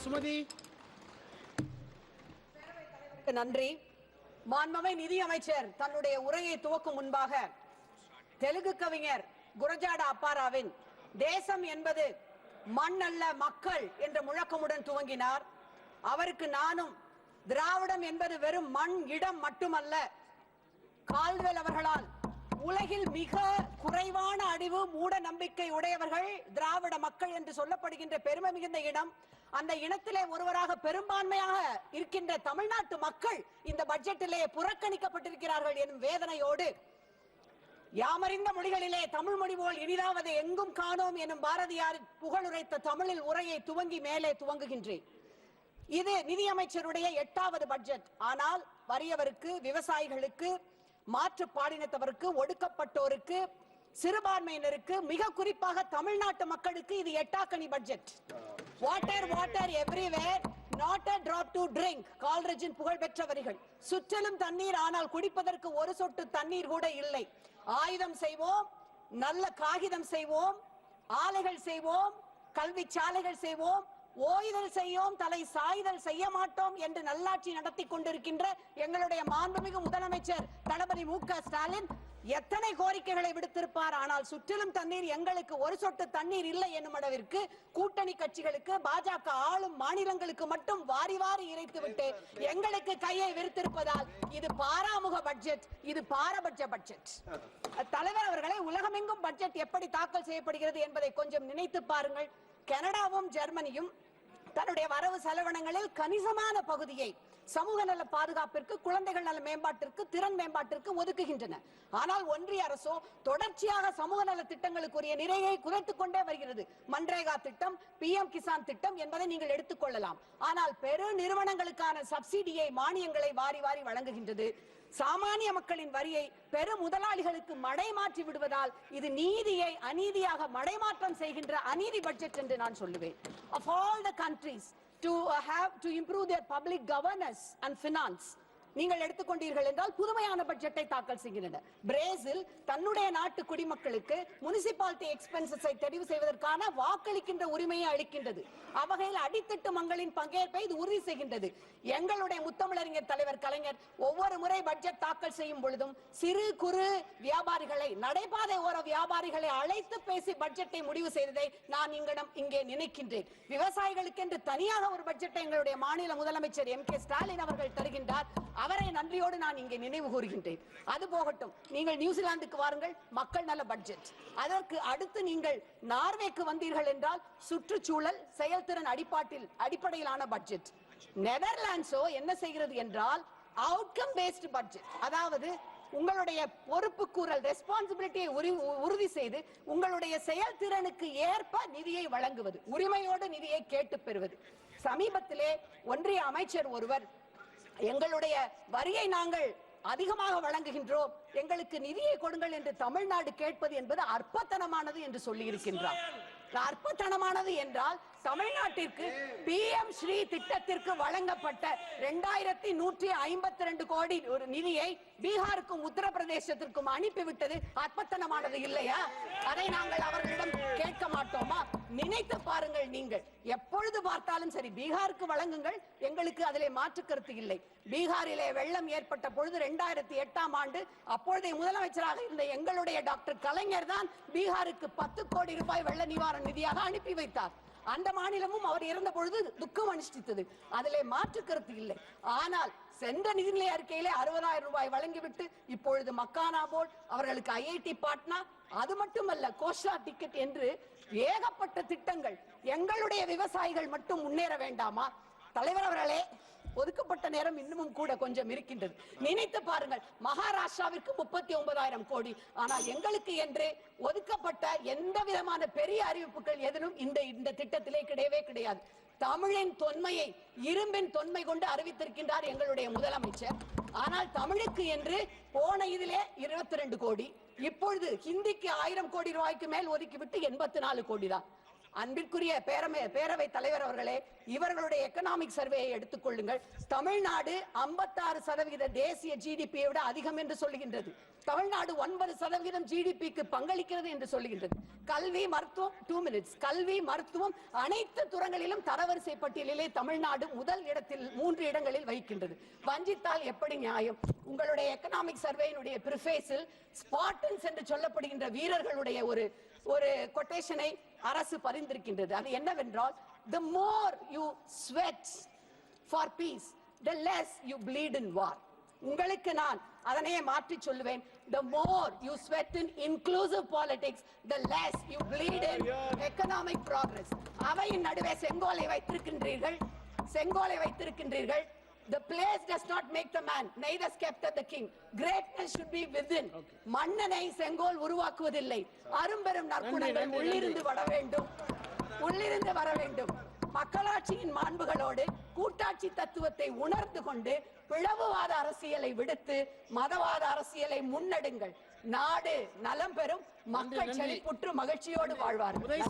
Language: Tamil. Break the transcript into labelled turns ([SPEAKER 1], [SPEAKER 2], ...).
[SPEAKER 1] சுமதி.
[SPEAKER 2] நன்றி. மாண்புமிகு நிதி அமைச்சர் தன்னுடைய உரையை துவக்கும் முன்பாக தெலுங்கு கவிஞர் குரஜாடா அப்பாராவின் தேசம் என்பது மண் அல்ல மக்கள் என்ற முழக்கமுடன் துவங்கினார். அவருக்கு நானும் திராவிடம் என்பது வெறும் மண் இடம் மட்டுமல்ல, கால்வெல் அவர்களால் உலகில் மிக குறைவான அறிவு மூட நம்பிக்கை உடையவர்கள் திராவிட மக்கள் என்று சொல்லப்படுகின்ற பெருமை மிகுந்த இடம். அந்த இனத்திலே ஒருவராக பெரும்பான்மையாக இருக்கின்ற தமிழ்நாட்டு மக்கள் இந்த பட்ஜெட்டிலே புறக்கணிக்கப்பட்டிருக்கிறார்கள் எனும் வேதனையோடு யாமறிந்த மொழிகளிலே தமிழ் மொழி போல் இனிதாவது எங்கும் காணோம் எனும் பாரதியார் புகழுரைத்த தமிழில் உரையை துவங்கி மேலே துவங்குகின்றேன். இது நிதியமைச்சருடைய 8வது பட்ஜெட். ஆனால் வறியவருக்கு, விவசாயிகளுக்கு, மாற்று பாலினத்தவருக்கு, ஒடுக்கப்பட்டோருக்கு, சிறுபான்மையினருக்கு, மிக குறிப்பாக தமிழ்நாட்டு மக்களுக்கு இது எட்டாக்கனி budget. Water water everywhere, not a drop to drink. கால்ரிட்ஜின் புகழ்பெற்ற வரிகள். சுற்றிலும் தண்ணீர், ஆனால் குடிப்பதற்கு ஒரு சொட்டு தண்ணீர் கூட இல்லை. ஆயுதம் செய்வோம், நல்ல காகிதம் செய்வோம், ஆலைகள் செய்வோம், கல்வி சாலைகள் செய்வோம், ஓய்தல் செய்யோம், தலை சாய்தல் செய்ய மாட்டோம் என்று நல்லாட்சி நடத்தி கொண்டிருக்கின்ற எங்களுடைய மாண்புமிகு முதலமைச்சர் தளபதி மு.க. ஸ்டாலின் எத்தனை கோரிக்கைகளை விடுத்திருப்பார். ஆனால் சுற்றிலும் தண்ணீர், எங்களுக்கு ஒரு சொட்டு தண்ணீர் இல்லை என்னும் அளவிற்கு கூட்டணி கட்சிகளுக்கு, பாஜக ஆளும் மாநிலங்களுக்கு மட்டும் வாரி வாரி இறைத்துவிட்டு எங்களுக்கு கையை விரித்திருப்பதால் இது பாராமுக பட்ஜெட், இது பாரபட்ச பட்ஜெட். தலைவர் அவர்களை, உலகமெங்கும் பட்ஜெட் எப்படி தாக்கல் செய்யப்படுகிறது என்பதை கொஞ்சம் நினைத்து பாருங்கள். கனடாவும் ஜெர்மனியும் தன்னுடைய வரவு செலவினங்களில் கணிசமான பகுதியை சமூக நல பாதுகாப்பிற்கு, குழந்தைகள் நல மேம்பாட்டிற்கு, திறன் மேம்பாட்டிற்கு ஒதுக்குகின்றன. ஆனால் ஒன்றிய அரசோ தொடர்ச்சியாக சமூக நல திட்டங்களுக்குரிய நிறையை குறைத்துக் கொண்டே வருகிறது. மன்ரேகா திட்டம், PM கிசான் திட்டம் என்பதை நீங்கள் எடுத்துக்கொள்ளலாம். ஆனால் பெரு நிறுவனங்களுக்கான சப்சிடியை, மானியங்களை வாரி வாரி வழங்குகின்றது. சாமானிய மக்களின் வரியை பெரு முதலாளிகளுக்கு மடைமாற்றி விடுவதால் இது நீதியை அநீதியாக மடைமாற்றம் செய்கின்ற அநீதி பட்ஜெட் என்று நான் சொல்லுவேன். Of all the countries to improve their public governance and finance, நீங்கள் எடுத்துக்கொண்டீர்கள் என்றால் புதுமையான பட்ஜெட்டை தாக்கல் செய்கின்றனர். பிரேசில் தன்னுடைய நாட்டு குடிமக்களுக்கு முனிசிபாலிட்டி எக்ஸ்பென்சஸை தெரிவு செய்வதற்கான வாக்களிக்கின்ற உரிமையை அளிக்கின்றது. அவ்வகையில் அடித்தட்டு மக்களின் பங்கேற்பை இது உறுதி செய்கின்றது. எங்களுடைய முத்தமிழறிஞர் தலைவர் கலைஞர் ஒவ்வொரு முறை பட்ஜெட் தாக்கல் செய்யும் பொழுதும் சிறு குறு வியாபாரிகளை, நடைபாதை ஓர வியாபாரிகளை அழைத்து பேசி பட்ஜெட்டை முடிவு செய்ததை நான் இங்கே நினைக்கின்றேன். விவசாயிகளுக்கு என்று தனியாக ஒரு பட்ஜெட்டை எங்களுடைய மாநில முதலமைச்சர் M.K. ஸ்டாலின் அவர்கள் தருகின்றார். அவரை நன்றியோடு நான் இங்கே நினைவு கூறுகின்றேன். அது போகட்டும், நீங்கள் நியூசிலாந்துக்கு வாருங்கள், மக்கள் நல பட்ஜெட். அதற்கு அடுத்து நீங்கள் நார்வேக்கு வந்தீர்கள் என்றால் சுற்றுச்சூழல், செயல்திறன் அடிப்படையிலான பட்ஜெட். நெதர்லாண்ட்ஸோ என்ன செய்கிறது என்றால் அவுட்கம் பேஸ்ட் பட்ஜெட். அதாவது உங்களுடைய பொறுப்பு கூறல், ரெஸ்பான்சிபிலிட்டியை உறுதி செய்து உங்களுடைய செயல்திறனுக்கு ஏற்ப நிதியை வழங்குவது, உரிமையோடு நிதியை கேட்டு பெறுவது. சமீபத்திலே ஒன்றிய அமைச்சர் ஒருவர், எங்களுடைய வரியை நாங்கள் அதிகமாக வழங்குகின்றோம், எங்களுக்கு நிதியை கொடுங்கள் என்று தமிழ்நாடு கேட்பது என்பது அற்பத்தனமானது என்று சொல்லி இருக்கின்றார். அற்பத்தனமானது என்றால் தமிழ்நாட்டிற்கு PM ஸ்ரீ திட்டத்திற்கு வழங்கப்பட்ட 2152 கோடி ஒரு நிதியை பீகாருக்கும் உத்தரப்பிரதேசத்திற்கும் அனுப்பிவிட்டது அற்பத்தனமானது இல்லையா? அதை நாங்கள் அவர்களிடம் கேட்க மாட்டோமா? நினைத்து பாருங்கள். நீங்கள் எப்பொழுது பார்த்தாலும் சரி, பீகாருக்கு வழங்குங்கள், எங்களுக்கு அதிலே மாற்று கருத்து இல்லை. பீகாரிலே வெள்ளம் ஏற்பட்ட பொழுது 2008ஆம் ஆண்டு அப்பொழுதைய முதலமைச்சராக இருந்த எங்களுடைய டாக்டர் கலைஞர் தான் பீகாருக்கு 10 கோடி ரூபாய் வெள்ள நிவாரண நிதியாக அனுப்பி வைத்தார். அந்த மாநிலமும் அவர் இறந்த பொழுது துக்கம் அனுஷ்டித்தது. அதிலே மாற்று கருத்து இல்லை. ஆனால் சென்ற நிதிநிலை அறிக்கையிலே 60,000 ரூபாய் வழங்கிவிட்டு இப்பொழுது மக்கானா போர்ட், அவர்களுக்கு IIT பாட்னா, அது மட்டுமல்ல கோஷா டிக்கெட் என்று ஏகப்பட்ட திட்டங்கள். எங்களுடைய விவசாயிகள் மட்டும் முன்னேற வேண்டாமா? தலைவர் அவர்களே, ஒதுக்கப்பட்ட நேரம் இன்னமும் கூட கொஞ்சம் இருக்கின்றது. நினைத்து பாருங்கள், மகாராஷ்டிராவிற்கு 39,000 கோடி. ஆனால் எங்களுக்கு என்று ஒதுக்கப்பட்ட எந்த விதமான பெரிய அறிவிப்புகள் எதுவும் இந்த திட்டத்திலே கிடையவே கிடையாது. தமிழின் தொன்மையை இரும்பின் தொன்மை கொண்டு அறிவித்திருக்கின்றார் எங்களுடைய முதலமைச்சர். ஆனால் தமிழுக்கு என்று போன இதிலே 22 கோடி, இப்பொழுது ஹிந்திக்கு 1000 கோடி ரூபாய்க்கு மேல் ஒதுக்கிவிட்டு 84 கோடி தான். அன்பிற்குரிய பேரவை தலைவர் அவர்களே, இவர்களுடைய எக்கனாமிக் சர்வேயை எடுத்துக்கொள்ளுங்கள். தமிழ்நாடு 56% தேசிய ஜிடிபியை விட அதிகம் என்று சொல்லுகின்றது. தமிழ்நாடு 9% ஜிடிபிக்கு பங்களிக்கிறது என்று சொல்லுகின்றது. கல்வி, மருத்துவம் 2 minutes. கல்வி, மருத்துவம் அனைத்து துறைகளிலும் தரவரிசை பட்டியலிலே தமிழ்நாடு முதல் இடத்தில் 3 இடங்களில் வகிக்கின்றது. வஞ்சித்தால் எப்படி நியாயம்? உங்களுடைய எக்கனாமிக் சர்வேயினுடைய பிரிஃபேஸில் ஸ்பார்டன்ஸ் என்று சொல்லப்படுகின்ற வீரர்களுடைய ஒரு கொட்டேஷனை அரசு பரிந்திருக்கின்றது. அது என்னவென்றால், the more you sweat for peace, the less you bleed in war. உங்களுக்கு நான் அதனையே மாற்றி சொல்லுவேன். The more you sweat in inclusive politics, the less you bleed in economic progress. அவையின் நடுவே செங்கோலை வைத்திருக்கின்றீர்கள். The place does not make the man, neither scepter the king. Greatness should be within. மன்னனை செங்கோல் உருவாக்குவதில்லை. அரும்பெரும் நற்குணங்கள் உள்ளிருந்து வர வேண்டும். மக்களாட்சியின் மாண்புகளோடு கூட்டாட்சி தத்துவத்தை உணர்ந்து கொண்டு பிளவுவாத அரசியலை விடுத்து மதவாத அரசியலை முன்னெடுங்கள். நாடு நலம் பெறும், மக்கள் செழிப்புற்று மகிழ்ச்சியோடு வாழ்வார்கள்.